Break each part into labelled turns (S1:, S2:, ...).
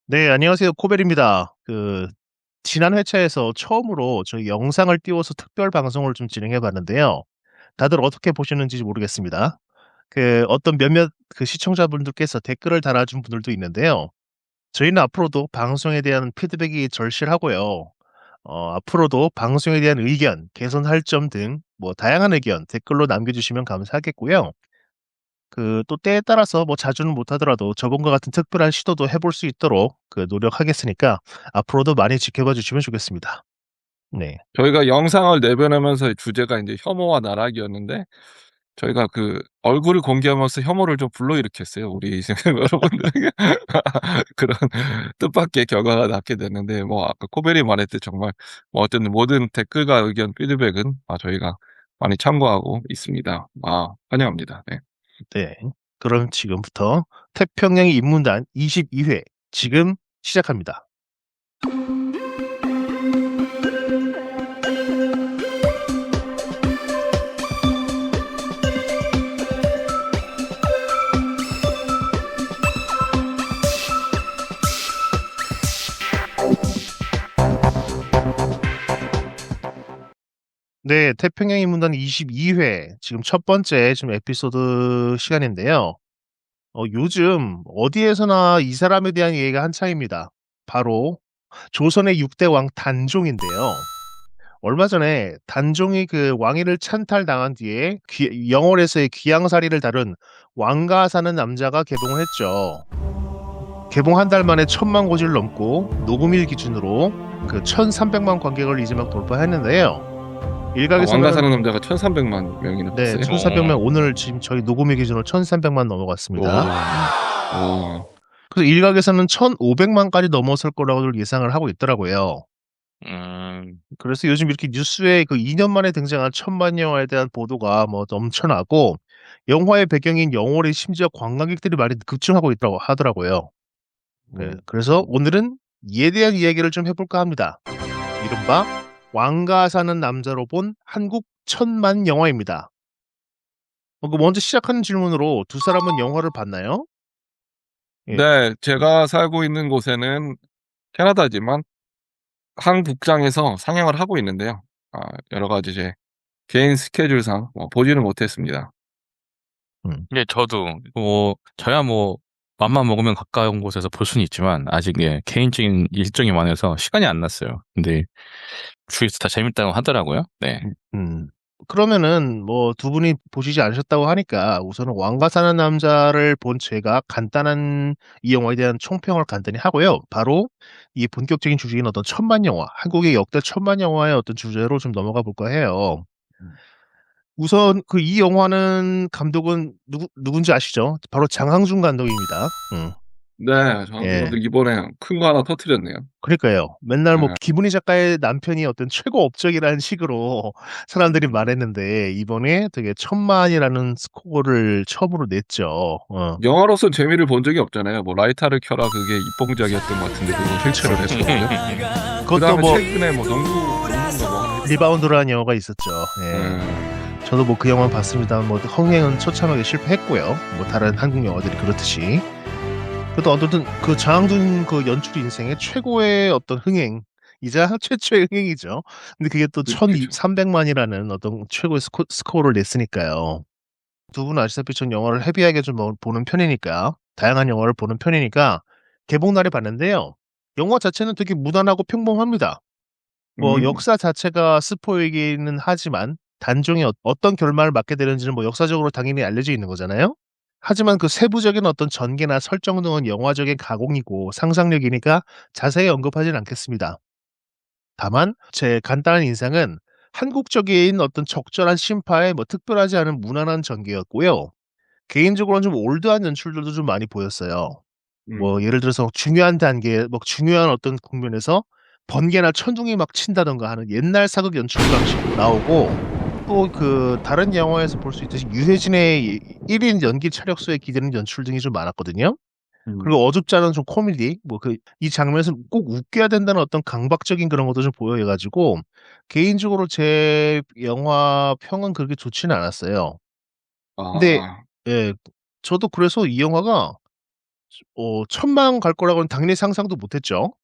S1: 네, 안녕하세요. 코벨입니다. 지난 회차에서 처음으로 저희 영상을 띄워서 특별 방송을 좀 진행해 봤는데요. 다들 어떻게 보셨는지 모르겠습니다. 어떤 몇몇 시청자분들께서 댓글을 달아준 분들도 있는데요. 저희는 앞으로도 방송에 대한 피드백이 절실하고요. 앞으로도 방송에 대한 의견, 개선할 점 등 뭐 다양한 의견 댓글로 남겨주시면 감사하겠고요. 또 때에 따라서 뭐 자주는 못하더라도 저번과 같은 특별한 시도도 해볼 수 있도록 노력하겠으니까 앞으로도 많이 지켜봐 주시면 좋겠습니다. 네.
S2: 저희가 영상을 내보내면서 주제가 인제 혐오와 나락이었는데 저희가 얼굴을 공개하면서 혐오를 좀 불러일으켰어요. 우리 지금 여러분들에게 그런 뜻밖의 결과가 낳게 됐는데 아까 코벨이 말했듯 정말 어쨌든 모든 댓글과 의견 피드백은 저희가 많이 참고하고 있습니다. 환영합니다. 네.
S1: 네. 그럼 지금부터 태평양의 인문단 22회 지금 시작합니다. 네. 태평양 인문단 22회 지금 첫 번째 지금 에피소드 시간인데요. 요즘 어디에서나 이 사람에 대한 얘기가 한창입니다. 바로 조선의 6대 왕 단종인데요. 얼마 전에 단종이 왕위를 찬탈당한 뒤에 영월에서의 귀양살이를 다룬 왕가 사는 남자가 개봉을 했죠. 개봉 한 달 만에 1,000만 고지를 넘고 녹음일 기준으로 1,300만 관객을 이제 막 돌파했는데요.
S2: 왕가 사는
S1: 일각에서는
S2: 남자가 1,300만 명이나
S1: 네,
S2: 봤어요?
S1: 1,400명 오늘 지금 저희 녹음일 기준으로 1,300만 넘어갔습니다.
S2: 오.
S1: 그래서 일각에서는 1,500만까지 넘어설 거라고 예상을 하고 있더라고요. 그래서 요즘 이렇게 뉴스에 2년 만에 등장한 천만 영화에 대한 보도가 뭐 넘쳐나고 영화의 배경인 영월에 심지어 관광객들이 많이 급증하고 있다고 하더라고요. 네, 그래서 오늘은 이에 대한 이야기를 좀 해볼까 합니다. 이른바 왕가 사는 남자로 본 한국 천만 영화입니다. 먼저 시작하는 질문으로 두 사람은 영화를 봤나요? 예.
S2: 네. 제가 살고 있는 곳에는 캐나다지만 한 극장에서 상영을 하고 있는데요. 여러 가지 제 개인 스케줄상 보지는 못했습니다.
S1: 음.
S3: 네, 저도 저야 맘만 먹으면 가까운 곳에서 볼 수는 있지만 아직 개인적인 일정이 많아서 시간이 안 났어요. 근데 주위에서 다 재밌다고 하더라고요. 네.
S1: 그러면은 뭐 두 분이 보시지 않으셨다고 하니까 우선은 왕가 사는 남자를 본 제가 간단한 이 영화에 대한 총평을 간단히 하고요. 바로 이 본격적인 주제인 어떤 천만 영화, 한국의 역대 천만 영화의 어떤 주제로 좀 넘어가 볼까 해요. 우선 이 영화는 감독은 누군지 아시죠? 바로 장항준 감독입니다.
S2: 네.
S1: 예.
S2: 저도 이번에 큰 거 하나 터뜨렸네요.
S1: 그러니까요. 맨날 뭐
S2: 네.
S1: 기분이 작가의 남편이 어떤 최고 업적이라는 식으로 사람들이 말했는데 이번에 되게 1,000만이라는 스코어를 처음으로 냈죠.
S2: 영화로서 재미를 본 적이 없잖아요. 라이터를 켜라 그게 입봉작이었던 것 같은데 그거 실체로 했었거든요.
S1: 그것도
S2: 그다음에
S1: 뭐
S2: 최근에 농구인가 뭐 하나
S1: 리바운드라는 영화가 있었죠. 예.
S2: 네.
S1: 저도 뭐 그 영화 봤습니다만 뭐 흥행은 처참하게 실패했고요. 뭐 다른 한국 영화들이 그렇듯이. 그래도 어쨌든 장항준 연출 인생의 최고의 어떤 흥행이자 최초의 흥행이죠. 근데 그게 또
S2: 그쵸.
S1: 1,300만이라는 어떤 최고의 스코어를 냈으니까요. 두 분은 아시다시피 전 영화를 헤비하게 좀 보는 편이니까 다양한 영화를 보는 편이니까 개봉날에 봤는데요. 영화 자체는 되게 무난하고 평범합니다. 뭐
S2: 음.
S1: 역사 자체가 스포이기는 하지만 단종이 어떤 결말을 맞게 되는지는 뭐 역사적으로 당연히 알려져 있는 거잖아요. 하지만 세부적인 어떤 전개나 설정 등은 영화적인 가공이고 상상력이니까 자세히 언급하진 않겠습니다. 다만 제 간단한 인상은 한국적인 어떤 적절한 심파에 뭐 특별하지 않은 무난한 전개였고요. 개인적으로는 좀 올드한 연출들도 좀 많이 보였어요. 뭐 예를 들어서 중요한 단계, 뭐 중요한 어떤 국면에서 번개나 천둥이 막 친다든가 하는 옛날 사극 연출 방식도 나오고 또 다른 영화에서 볼 수 있듯이 유해진의 1인 연기 차력소에 기대는 연출 등이 좀 많았거든요. 그리고 어줍지 않은 좀 코미디, 뭐 이 장면에서 꼭 웃겨야 된다는 어떤 강박적인 그런 것도 좀 보여 가지고 개인적으로 제 영화 평은 그렇게 좋지는 않았어요. 근데
S2: 아.
S1: 예, 저도 그래서 이 영화가 천만 갈 거라고는 당연히 상상도 못 했죠.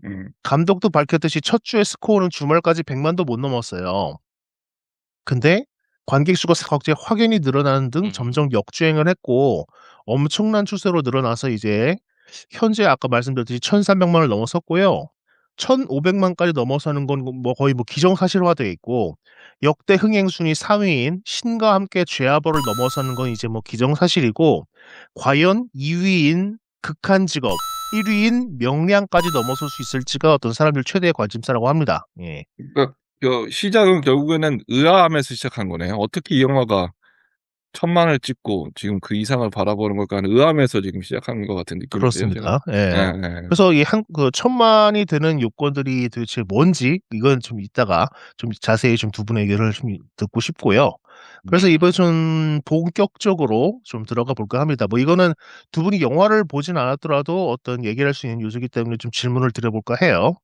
S2: 음.
S1: 감독도 밝혔듯이 첫 주에 스코어는 주말까지 100만도 못 넘었어요. 근데 관객 수가 갑자기 확연히 늘어나는 등 점점 역주행을 했고 엄청난 추세로 늘어나서 이제 현재 아까 말씀드렸듯이 1,300만을 넘어섰고요. 1,500만까지 넘어서는 건 뭐 거의 뭐 기정사실화돼 있고 역대 흥행 순위 3위인 신과 함께 죄아벌을 넘어서는 건 이제 뭐 기정사실이고 과연 2위인 극한직업, 1위인 명량까지 넘어설 수 있을지가 어떤 사람들 최대의 관심사라고 합니다. 예.
S2: 그러니까 시작은 결국에는 의아함에서 시작한 거네요. 어떻게 이 영화가 1,000만을 찍고 지금 그 이상을 바라보는 걸까 하는 의아함에서 지금 시작한 것 같은 느낌인데요, 제가.
S1: 그렇습니다. 예.
S2: 예예.
S1: 그래서 이 1,000만이 되는 요건들이 도대체 뭔지 이건 좀 이따가 좀 자세히 좀 두 분의 의견을 좀 듣고 싶고요. 그래서 이번에 좀 본격적으로 좀 들어가 볼까 합니다. 뭐 이거는 두 분이 영화를 보진 않았더라도 어떤 얘기를 할 수 있는 요소이기 때문에 좀 질문을 드려볼까 해요.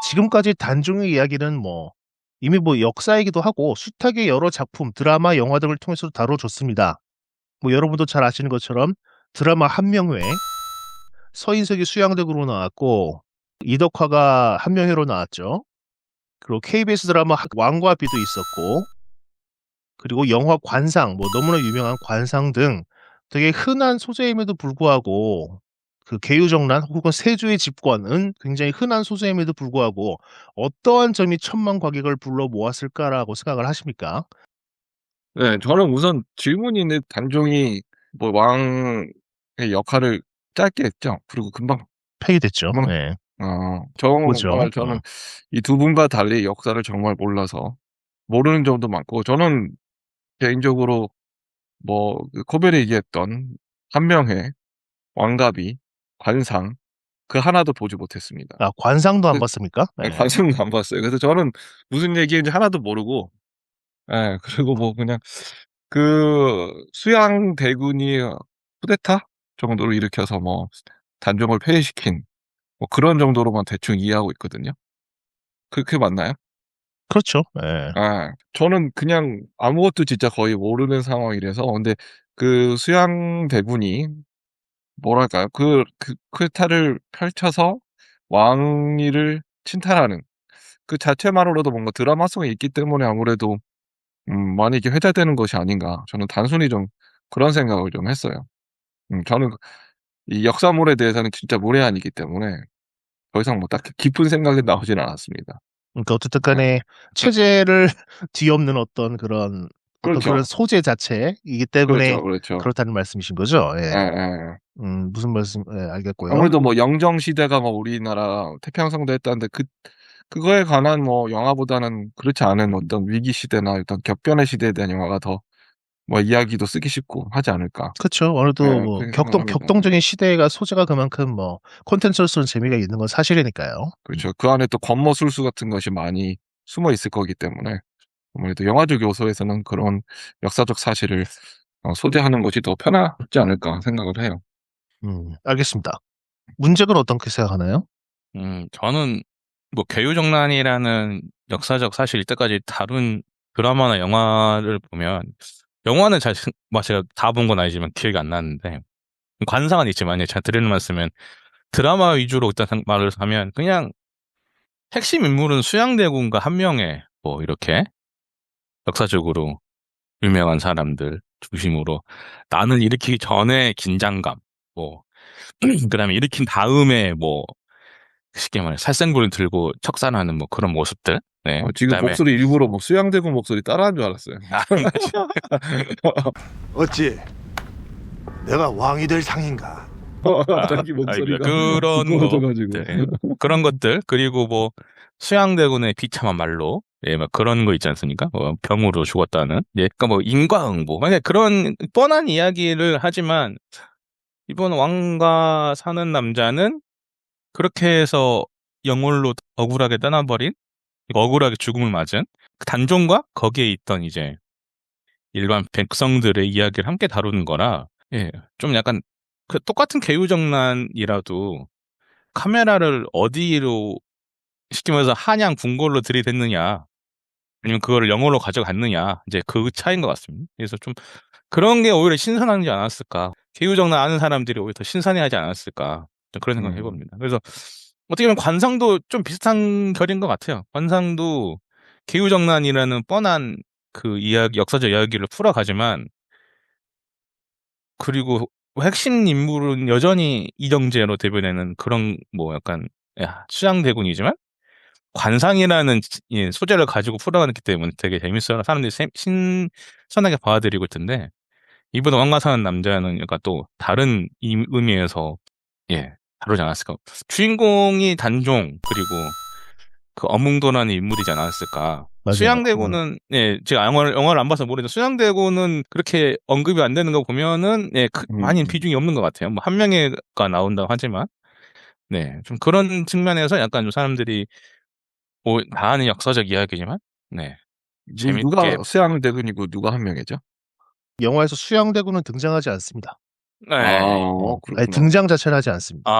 S1: 지금까지 단종의 이야기는 뭐 이미 뭐 역사이기도 하고 숱하게 여러 작품, 드라마, 영화 등을 통해서도 다뤄졌습니다. 뭐 여러분도 잘 아시는 것처럼 드라마 한명회, 서인석이 수양대구로 나왔고 이덕화가 한명회로 나왔죠. 그리고 KBS 드라마 왕과 비도 있었고 그리고 영화 관상, 뭐 너무나 유명한 관상 등 되게 흔한 소재임에도 불구하고 그 개유정란 혹은 세조의 집권은 굉장히 흔한 소재임에도 불구하고 어떠한 점이 1,000만 관객을 불러 모았을까라고 생각을 하십니까?
S2: 네, 저는 우선 질문이 있는데 단종이 뭐 왕의 역할을 짧게 했죠. 그리고 금방
S1: 폐기됐죠.
S2: 금방
S1: 예.
S2: 정말
S1: 그죠.
S2: 저는 이 두 분과 달리 역사를 정말 몰라서 모르는 점도 많고 저는 개인적으로 뭐 코벨이 얘기했던 한명회, 왕가비, 관상 그 하나도 보지 못했습니다.
S1: 아 관상도 안
S2: 그
S1: 봤습니까? 예.
S2: 관상도 안 봤어요. 그래서 저는 무슨 얘기인지 하나도 모르고 그리고 뭐 그냥 그 수양대군이 쿠데타 정도로 일으켜서 뭐 단종을 폐위시킨 뭐 그런 정도로만 대충 이해하고 있거든요. 그게 맞나요?
S1: 그렇죠. 예.
S2: 저는 그냥 아무것도 진짜 거의 모르는 상황이라서 근데 그 수양대군이 뭐랄까요? 그 쿠데타를 펼쳐서 왕위를 침탈하는 그 자체만으로도 뭔가 드라마성이 있기 때문에 아무래도 많이 이렇게 회자되는 것이 아닌가. 저는 단순히 좀 그런 생각을 좀 했어요. 저는 이 역사물에 대해서는 진짜 문외한이기 때문에 더 이상 뭐 딱히 깊은 생각이 나오진 않았습니다.
S1: 그러니까 어쨌든 간에 체제를 뒤엎는 어떤 그런
S2: 그렇죠.
S1: 소재 자체이기 때문에
S2: 그렇죠.
S1: 그렇다는 말씀이신 거죠? 예.
S2: 예예.
S1: 무슨 말씀 알겠고요.
S2: 아무래도 뭐 영정 시대가 뭐 우리나라 태평성도 했다는데 그거에 관한 뭐 영화보다는 그렇지 않은 어떤 위기 시대나 어떤 격변의 시대에 대한 영화가 더 뭐 이야기도 쓰기 쉽고 하지 않을까.
S1: 그쵸. 어느덧 뭐
S2: 그렇게 생각합니다.
S1: 격동적인 시대가 소재가 그만큼 뭐 콘텐츠로서는 재미가 있는 건 사실이니까요.
S2: 그렇죠. 그 안에 또 권모술수 같은 것이 많이 숨어 있을 거기 때문에 아무래도 영화적 요소에서는 그런 역사적 사실을 소재하는 것이 더 편하지 않을까 생각을 해요.
S1: 알겠습니다. 문제는 어떻게 생각하나요?
S3: 저는 뭐 개유정란이라는 역사적 사실 이때까지 다룬 드라마나 영화를 보면 영화는 뭐 제가 다 본 건 아니지만 기억이 안 나는데 관상은 있지만 제가 드리는 말씀은 드라마 위주로 일단 말을 하면 그냥 핵심 인물은 수양대군과 한명회 뭐 이렇게 역사적으로 유명한 사람들 중심으로 난을 일으키기 전에 긴장감 뭐 그다음에 일으킨 다음에 뭐 쉽게 말해 살생부를 들고 척산하는 뭐 그런 모습들. 네.
S2: 지금
S3: 그다음에
S2: 목소리 일부러 뭐 수양대군 목소리 따라한 줄 알았어요.
S4: 어찌 내가 왕이 될 상인가?
S2: 자기 목소리가
S3: 그런
S2: 두꺼워져가지고.
S3: 것들, 그런 것들 그리고 뭐 수양대군의 비참한 말로 막 그런 거 있지 않습니까? 병으로 죽었다는. 그러니까 뭐 인과응보. 만약 그런 뻔한 이야기를 하지만 이번 왕과 사는 남자는 그렇게 해서 영월로 억울하게 떠나버린 억울하게 죽음을 맞은 그 단종과 거기에 있던 이제 일반 백성들의 이야기를 함께 다루는 거라 좀 약간 그 똑같은 개유정란이라도 카메라를 어디로 쉽게 말해서 한양 궁궐로 들이댔느냐 아니면 그거를 영어로 가져갔느냐 이제 그 차이인 것 같습니다. 그래서 좀 그런 게 오히려 신선하지 않았을까. 개유정난 아는 사람들이 오히려 더 신선해하지 않았을까 좀 그런 생각을 해봅니다. 그래서 어떻게 보면 관상도 좀 비슷한 결인 것 같아요. 관상도 개유정난이라는 뻔한 그 이야기, 역사적 이야기를 풀어가지만 그리고 핵심 인물은 여전히 이정재로 대변되는 그런 뭐 약간 수양대군이지만 관상이라는 소재를 가지고 풀어가기 때문에 되게 재밌어요. 사람들이 신선하게 봐드리고 있던데 이번 왕가 사는 남자는 약간 또 다른 의미에서 다루지 않았을까. 주인공이 단종 그리고 그 어몽도라는 인물이지 않았을까.
S1: 맞아요.
S3: 수양대군은 제가 영화를 안 봐서 모르겠는데 수양대군은 그렇게 언급이 안 되는 거 보면은 많이 비중이 없는 것 같아요. 뭐 한 명가 나온다고 하지만 좀 그런 측면에서 약간 좀 사람들이 다 아는 역사적 이야기지만 재밌게
S2: 누가 수양대군이고 누가 한 명이죠?
S1: 영화에서 수양대군은 등장하지 않습니다.
S2: 그렇구나.
S1: 아니, 등장 자체를 하지 않습니다.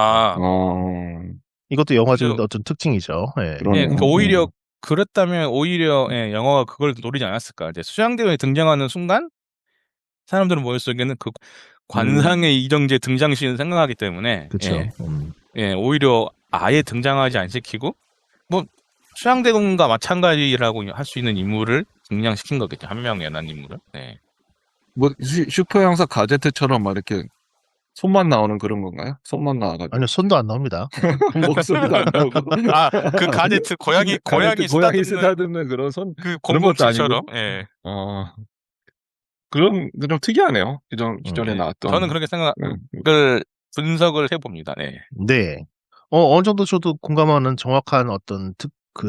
S1: 이것도 영화적인
S3: 그죠.
S1: 어떤 특징이죠. 예.
S2: 그러네요.
S3: 그러니까 오히려 그렇다면 오히려 영화가 그걸 노리지 않았을까. 이제 수양대군이 등장하는 순간 사람들은 머릿속에는 그 관상의 이정재 등장시는 생각하기 때문에
S1: 그렇죠.
S3: 오히려 아예 등장하지 안 시키고 뭐 수양대군과 마찬가지라고 할 수 있는 인물을 등장시킨 거겠죠. 한 명의 난 인물을.
S2: 뭐 슈퍼 형사 가제트처럼 막 이렇게 손만 나오는 그런 건가요? 손만 나와가지고
S1: 아니요, 손도 안 나옵니다.
S2: 목소리도 안 나오고
S3: 그 가제트 고양이
S2: 쓰다듬는 그런 손
S3: 그
S2: 그런 것도
S3: 공공치처럼.
S2: 그런 좀 특이하네요. 기존에 나왔던.
S3: 저는 그렇게 생각을 분석을 해봅니다.
S1: 네. 어느 정도 저도 공감하는 정확한 어떤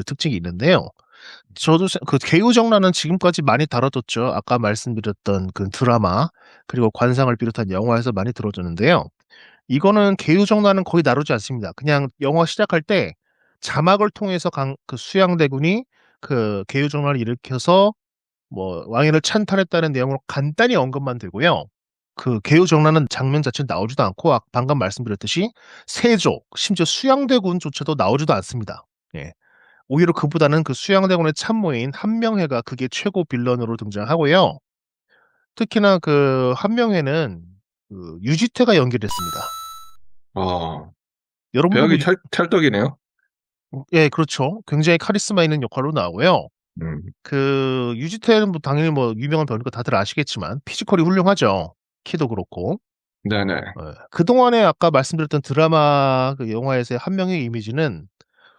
S1: 특징이 있는데요. 저도 그 개유정란은 지금까지 많이 다뤄졌죠. 아까 말씀드렸던 그 드라마 그리고 관상을 비롯한 영화에서 많이 들어줬는데요. 이거는 개유정란은 거의 다루지 않습니다. 그냥 영화 시작할 때 자막을 통해서 그 수양대군이 그 개유정란을 일으켜서 뭐 왕위를 찬탈했다는 내용으로 간단히 언급만 되고요. 그 개유정란은 장면 자체는 나오지도 않고 방금 말씀드렸듯이 세조, 심지어 수양대군조차도 나오지도 않습니다. 오히려 그보다는 그 수양대군의 참모인 한명회가 그게 최고 빌런으로 등장하고요. 특히나 그 한명회는 그 유지태가 연기됐습니다. 여러분도
S2: 배역이 찰떡이네요.
S1: 예, 그렇죠. 굉장히 카리스마 있는 역할로 나오고요. 그 유지태는 뭐 당연히 뭐 유명한 배우니까 다들 아시겠지만 피지컬이 훌륭하죠. 키도 그렇고.
S2: 네네.
S1: 그동안에 아까 말씀드렸던 드라마 그 영화에서의 한명의 이미지는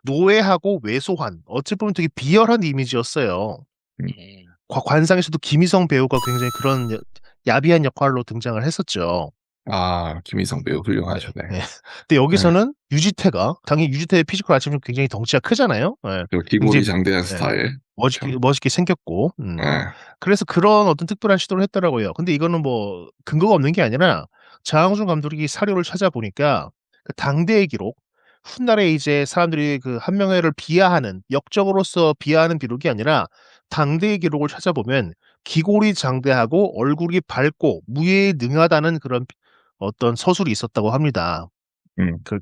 S1: 노예하고 왜소한 어찌 보면 되게 비열한 이미지였어요. 관상에서도 김희성 배우가 굉장히 그런 야비한 역할로 등장을 했었죠.
S2: 김희성 배우 훌륭하셨네.
S1: 근데 여기서는 유지태가 당연히 유지태의 피지컬 아시면 굉장히 덩치가 크잖아요.
S2: 기골이 장대한 스타일.
S1: 멋있게 생겼고. 그래서 그런 어떤 특별한 시도를 했더라고요. 근데 이거는 뭐 근거가 없는 게 아니라 장항준 감독이 사료를 찾아보니까 그 당대의 기록, 훗날에 이제 사람들이 그 한명회를 비하하는 역적으로서 비하하는 기록이 아니라 당대의 기록을 찾아보면 기골이 장대하고 얼굴이 밝고 무예에 능하다는 그런 어떤 서술이 있었다고 합니다.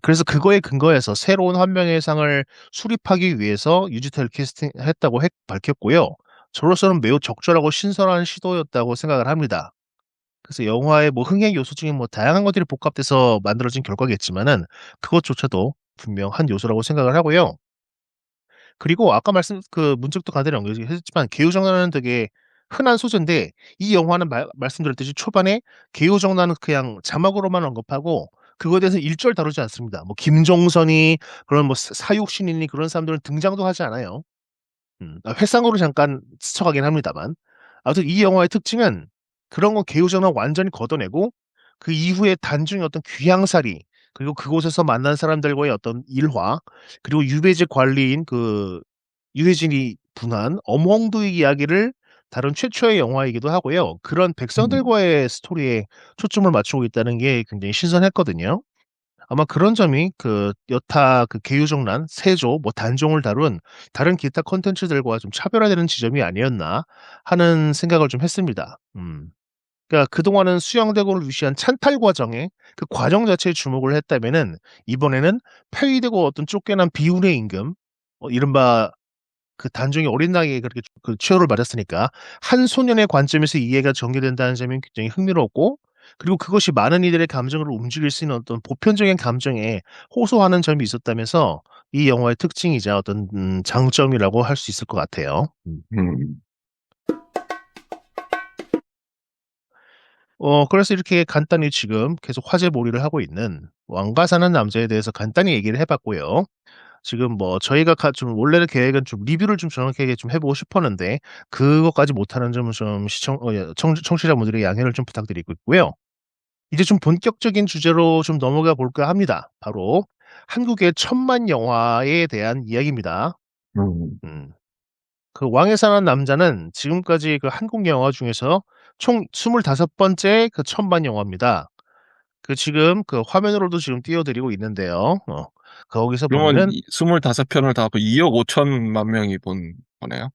S1: 그래서 그거에 근거해서 새로운 한명회 상을 수립하기 위해서 유지태를 캐스팅했다고 밝혔고요. 저로서는 매우 적절하고 신선한 시도였다고 생각을 합니다. 그래서 영화의 뭐 흥행 요소 중에 뭐 다양한 것들이 복합돼서 만들어진 결과겠지만은 그것조차도 분명 한 요소라고 생각을 하고요. 그리고 아까 문책도 간단히 언급했지만 개유정란은 되게 흔한 소재인데 이 영화는 말씀드렸듯이 초반에 개유정란은 그냥 자막으로만 언급하고 그거에 대해서 일절 다루지 않습니다. 뭐 김종선이 그런 뭐 사육신이니 그런 사람들은 등장도 하지 않아요. 회상으로 잠깐 스쳐가긴 합니다만 아무튼 이 영화의 특징은 그런 거 개유정란 완전히 걷어내고 그 이후에 단중의 어떤 귀향살이 그리고 그곳에서 만난 사람들과의 어떤 일화 그리고 유배지 관리인 그 유해진이 분한 엄홍두의 이야기를 다룬 최초의 영화이기도 하고요. 그런 백성들과의 스토리에 초점을 맞추고 있다는 게 굉장히 신선했거든요. 아마 그런 점이 그 여타 그 개유정란, 세조, 뭐 단종을 다룬 다른 기타 콘텐츠들과 좀 차별화되는 지점이 아니었나 하는 생각을 좀 했습니다. 그러니까 그동안은 수양대군을 위시한 찬탈 과정에 그 과정 자체에 주목을 했다면은 이번에는 폐위되고 어떤 쫓겨난 비운의 임금, 이른바 그 단종이 어린 나이에 그렇게 그 치료를 받았으니까 한 소년의 관점에서 이해가 전개된다는 점이 굉장히 흥미롭고 그리고 그것이 많은 이들의 감정을 움직일 수 있는 어떤 보편적인 감정에 호소하는 점이 있었다면서 이 영화의 특징이자 어떤 장점이라고 할 수 있을 것 같아요.
S2: 음.
S1: 그래서 이렇게 간단히 지금 계속 화제몰이를 하고 있는 왕가 사는 남자에 대해서 간단히 얘기를 해 봤고요. 지금 뭐 저희가 좀 원래는 계획은 좀 리뷰를 좀 정확하게 좀 해 보고 싶었는데 그것까지 못하는 점은 좀 청취자분들의 양해를 좀 부탁드리고 있고요. 이제 좀 본격적인 주제로 좀 넘어가 볼까 합니다. 바로 한국의 천만 영화에 대한 이야기입니다.
S2: 음.
S1: 음. 그 왕에 사는 남자는 지금까지 그 한국 영화 중에서 총 25번째 그 천만 영화입니다. 그 지금 그 화면으로도 지금 띄워 드리고 있는데요. 거기서
S2: 그러면
S1: 보면은
S2: 25편을 다 합고 2억 5천만 명이 본 거네요.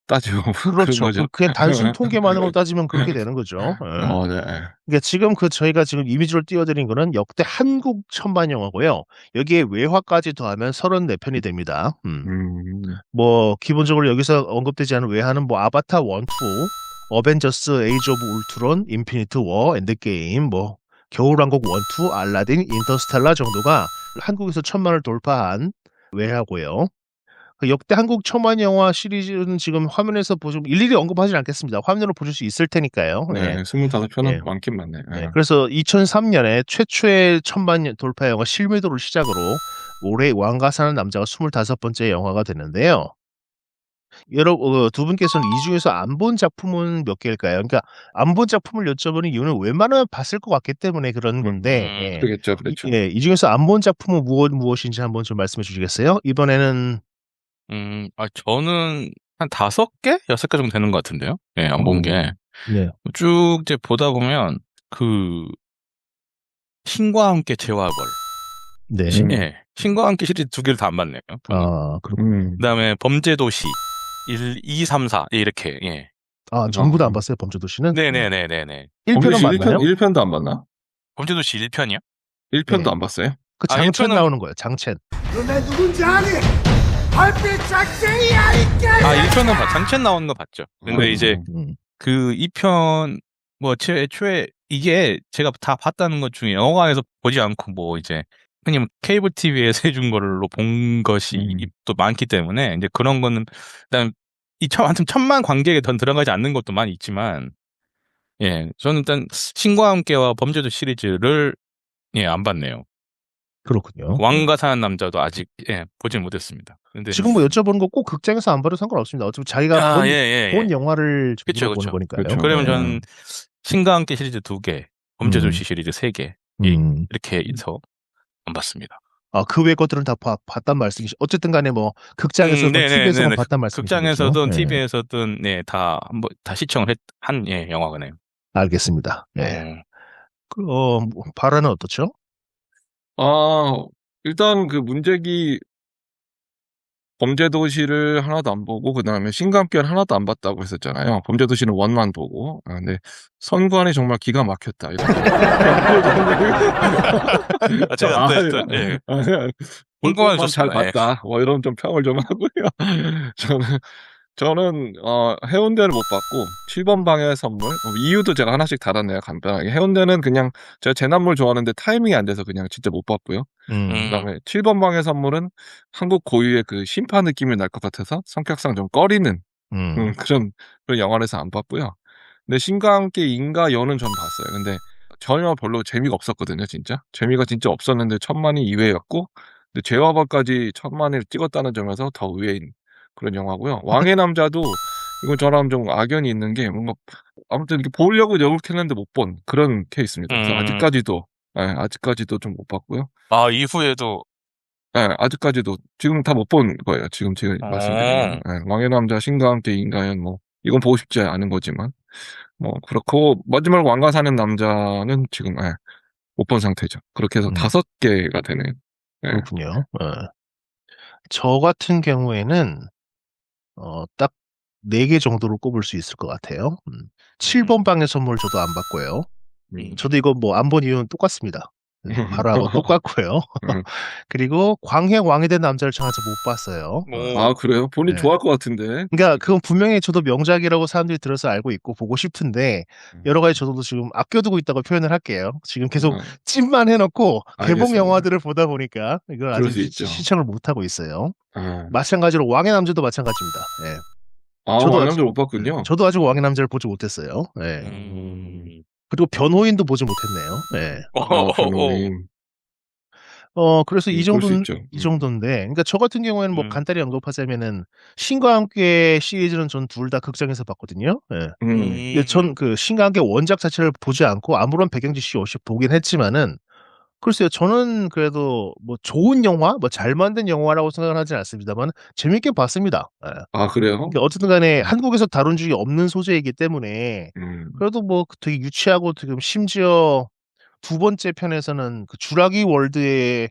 S2: 따지고 보면 그런
S1: 그렇죠.
S2: 거죠.
S1: 그냥 단순 통계만으로 따지면 그렇게 되는 거죠. 예.
S2: 네.
S1: 그러니까 지금 저희가 지금 이미지로 띄워 드린 거는 역대 한국 천만 영화고요. 여기에 외화까지 더하면 34편이 됩니다. 뭐 기본적으로 여기서 언급되지 않은 외화는 뭐 아바타 1, 2, 어벤져스 에이지 오브 울트론, 인피니트 워, 엔드게임, 뭐 겨울왕국 1, 2, 알라딘, 인터스텔라 정도가 한국에서 천만을 돌파한 외화고요. 그 역대 한국 천만 영화 시리즈는 지금 화면에서 보시면 일일이 언급하진 않겠습니다. 화면으로 보실 수 있을 테니까요.
S2: 네,
S1: 예.
S2: 25편은
S1: 예.
S2: 많긴 많네.
S1: 네, 그래서 2003년에 최초의 천만 돌파 영화 실미도를 시작으로 올해 왕가 사는 남자가 25번째 영화가 됐는데요. 두 분께서는 이 중에서 안 본 작품은 몇 개일까요? 그러니까 안 본 작품을 여쭤보는 이유는 웬만하면 봤을 것 같기 때문에 그런 건데, 예.
S2: 그렇겠죠.
S1: 예, 이 중에서 안 본 작품은 무엇인지 한번 좀 말씀해 주시겠어요? 이번에는
S3: 저는 한 5개? 6개 정도 되는 것 같은데요. 예, 안 본 게.
S1: 네.
S3: 쭉 이제 보다 보면, 신과 함께 재화벌.
S1: 네.
S3: 예, 신과 함께 시리즈 2개를 다 안 봤네요. 저는.
S1: 아, 그렇군요.
S3: 그 다음에 범죄도시. 1, 2, 3, 4. 이렇게, 예.
S1: 아, 전부 다 안 봤어요, 범죄도시는?
S3: 네네네네네.
S1: 1편은 맞나요?
S2: 1편도 안 봤나?
S3: 범죄도시 1편이요?
S2: 1편도
S1: 네.
S2: 안 봤어요?
S1: 그
S3: 아,
S1: 장첸
S3: 1편은
S1: 나오는 거예요, 장첸.
S4: 너네 누군지 아니? 얼핏 작생이야 이게.
S3: 1편은 장첸 나오는 거 봤죠. 근데 이제,
S1: 음.
S3: 그 2편, 뭐, 애초에, 이게 제가 다 봤다는 것 중에 영화관에서 보지 않고 뭐, 이제, 흔히 케이블 TV에서 해준 걸로 본 것이 또 많기 때문에, 이제 그런 거는, 일단, 하여튼 천만 관객에 더 들어가지 않는 것도 많이 있지만, 예, 저는 일단, 신과 함께와 범죄도 시리즈를, 예, 안 봤네요.
S1: 그렇군요.
S3: 왕과 사는 남자도 아직, 예, 보진 못했습니다. 근데,
S1: 지금 뭐 여쭤보는 거 꼭 극장에서 안 봐도 상관없습니다. 어차피 자기가 본 영화를
S3: 그쵸,
S1: 물어보는
S3: 그쵸.
S1: 거니까요.
S2: 그쵸.
S3: 그러면 저는 신과 함께 시리즈 2개, 범죄도시 시리즈 3개, 이렇게 해서 안 봤습니다.
S1: 아, 그 외 것들은 다 봤단 말씀이시. 어쨌든 간에 뭐 극장에서든 TV에서든 봤단 말씀이시죠.
S3: 극장에서든
S1: 네.
S3: TV에서든 네, 다 시청을 한 예, 영화관에요.
S1: 알겠습니다. 네. 발언은 어떻죠?
S2: 일단 그 문제기 범죄도시를 하나도 안 보고 그다음에 신과 함께를 하나도 안 봤다고 했었잖아요. 범죄도시는 1만 보고. 근데 선관이 정말 기가 막혔다. 이런
S3: 제가 예.
S2: 볼
S3: 선관이
S2: 것만 잘
S3: 좋습니다. 예.
S2: 봤다. 뭐 이런 좀 평을 좀 하고요. 저는 해운대를 못 봤고 7번 방의 선물 이유도 제가 하나씩 달았네요. 간단하게. 해운대는 그냥 제가 재난물 좋아하는데 타이밍이 안 돼서 그냥 진짜 못 봤고요. 그다음에 7번 방의 선물은 한국 고유의 그 심파 느낌이 날 것 같아서 성격상 좀 꺼리는 그런 영화라서 안 봤고요. 근데 신과 함께 인가 여는 전 봤어요. 근데 전혀 별로 재미가 없었거든요. 진짜 재미가 진짜 없었는데 천만이 이외였고 근데 재화벌까지 천만을 찍었다는 점에서 더 의외인 그런 영화고요. 왕의 남자도 이건 저랑 좀 악연이 있는 게 뭔가 아무튼 이렇게 보려고 노력했는데 못 본 그런 케이스입니다. 그래서 아직까지도 좀 못 봤고요.
S3: 이후에도
S2: 네, 아직까지도 지금 다 못 본 거예요. 지금 말씀드리면 왕의 남자, 신과 함께 인가연 뭐 이건 보고 싶지 않은 거지만 뭐 그렇고 마지막 왕과 사는 남자는 지금 못 본 상태죠. 그렇게 해서 5개가 되네요.
S1: 그렇군요. 저 같은 경우에는 딱 4개 정도로 꼽을 수 있을 것 같아요. 7번 방의 선물 저도 안 봤고요. 저도 이거 뭐 안 본 이유는 똑같습니다. 바로하고 똑같고요.
S2: 음.
S1: 그리고 광해 왕이 된 남자를 청하지 못 봤어요.
S2: 아, 그래요? 본인
S1: 네.
S2: 좋아할 것 같은데.
S1: 그러니까 그건 분명히 저도 명작이라고 사람들이 들어서 알고 있고 보고 싶은데 여러 가지 저도 지금 아껴두고 있다고 표현을 할게요. 지금 계속 찜만 해놓고 개봉
S2: 알겠습니다.
S1: 영화들을 보다 보니까 이걸
S2: 그럴
S1: 아직
S2: 수 있죠.
S1: 시청을 못 하고 있어요.
S2: 아,
S1: 마찬가지로 왕의 남자도 마찬가지입니다. 예. 저도
S2: 왕남자 못 봤군요.
S1: 저도 아직 왕의 남자를 보지 못했어요. 예. 그리고 변호인도 보지 못했네요. 예.
S2: 변호인.
S1: 그래서 이
S2: 그럴 수
S1: 정도는
S2: 있죠.
S1: 이 정도인데, 그러니까 저 같은 경우에는 뭐
S3: 음.
S1: 간단히 언급하자면은 신과 함께 시리즈는 전 둘 다 극장에서 봤거든요. 예. 근데 전 그 신과 함께 원작 자체를 보지 않고 아무런 배경 지식 없이 보긴 했지만은 글쎄요, 저는 그래도 뭐 좋은 영화, 뭐 잘 만든 영화라고 생각은 하진 않습니다만 재밌게 봤습니다. 예.
S2: 아, 그래요?
S1: 그러니까 어쨌든 간에 한국에서 다룬 적이 없는 소재이기 때문에 그래도 뭐 되게 유치하고 지금 심지어 두 번째 편에서는 그 주라기 월드의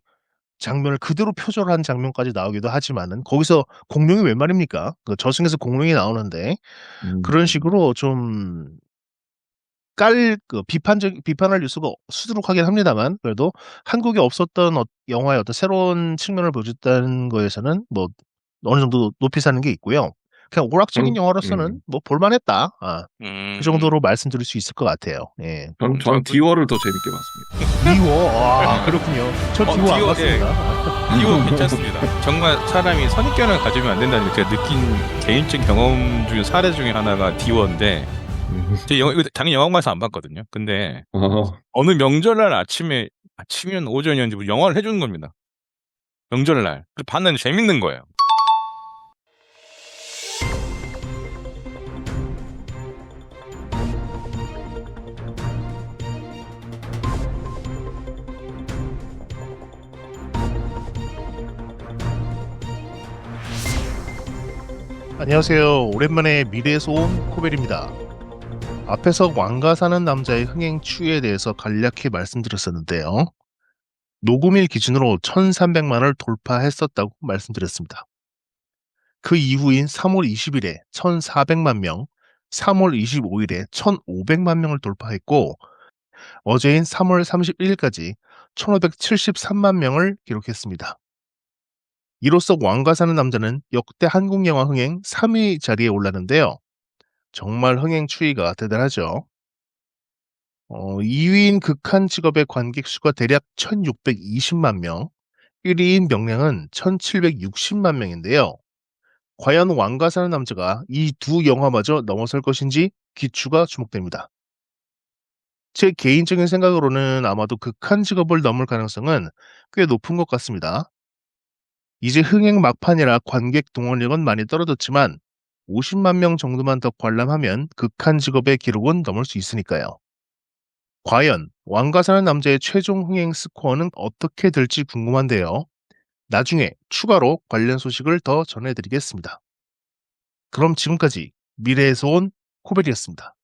S1: 장면을 그대로 표절한 장면까지 나오기도 하지만은 거기서 공룡이 웬 말입니까? 그 저승에서 공룡이 나오는데 그런 식으로 좀 비판할 요소가 수두룩하긴 합니다만 그래도 한국에 없었던 영화의 어떤 새로운 측면을 보여줬다는 거에서는 뭐 어느 정도 높이 사는 게 있고요. 그냥 오락적인 영화로서는 뭐 볼만했다. 그 정도로 말씀드릴 수 있을 것 같아요. 예.
S2: 저는 디워를 더 재밌게 봤습니다.
S1: 디워, 그렇군요. 저 디워 안
S3: 디워,
S1: 봤습니다.
S3: 이거 괜찮습니다. 정말 사람이 선입견을 가지면 안 된다는 제가 느낀 개인적 경험 중에 사례 중에 하나가 디워인데 이거 당연히 영화관에서 안 봤거든요. 근데 어느 명절날 아침이면 오전이었는지 뭐 영화를 해주는 겁니다. 명절날. 그래서 봤는데 재밌는 거예요.
S1: 안녕하세요. 오랜만에 미래에서 온 코벨입니다. 앞에서 왕가 사는 남자의 흥행 추이에 대해서 간략히 말씀드렸었는데요. 녹음일 기준으로 1300만을 돌파했었다고 말씀드렸습니다. 그 이후인 3월 20일에 1400만 명, 3월 25일에 1500만 명을 돌파했고 어제인 3월 31일까지 1573만 명을 기록했습니다. 이로써 왕가 사는 남자는 역대 한국 영화 흥행 3위 자리에 올랐는데요. 정말 흥행 추이가 대단하죠. 2위인 극한 직업의 관객 수가 대략 1620만 명, 1위인 명량은 1760만 명인데요. 과연 왕가 사는 남자가 이 두 영화마저 넘어설 것인지 귀추가 주목됩니다. 제 개인적인 생각으로는 아마도 극한 직업을 넘을 가능성은 꽤 높은 것 같습니다. 이제 흥행 막판이라 관객 동원력은 많이 떨어졌지만 50만 명 정도만 더 관람하면 극한 직업의 기록은 넘을 수 있으니까요. 과연 왕가 사는 남자의 최종 흥행 스코어는 어떻게 될지 궁금한데요. 나중에 추가로 관련 소식을 더 전해드리겠습니다. 그럼 지금까지 미래에서 온 코벨이었습니다.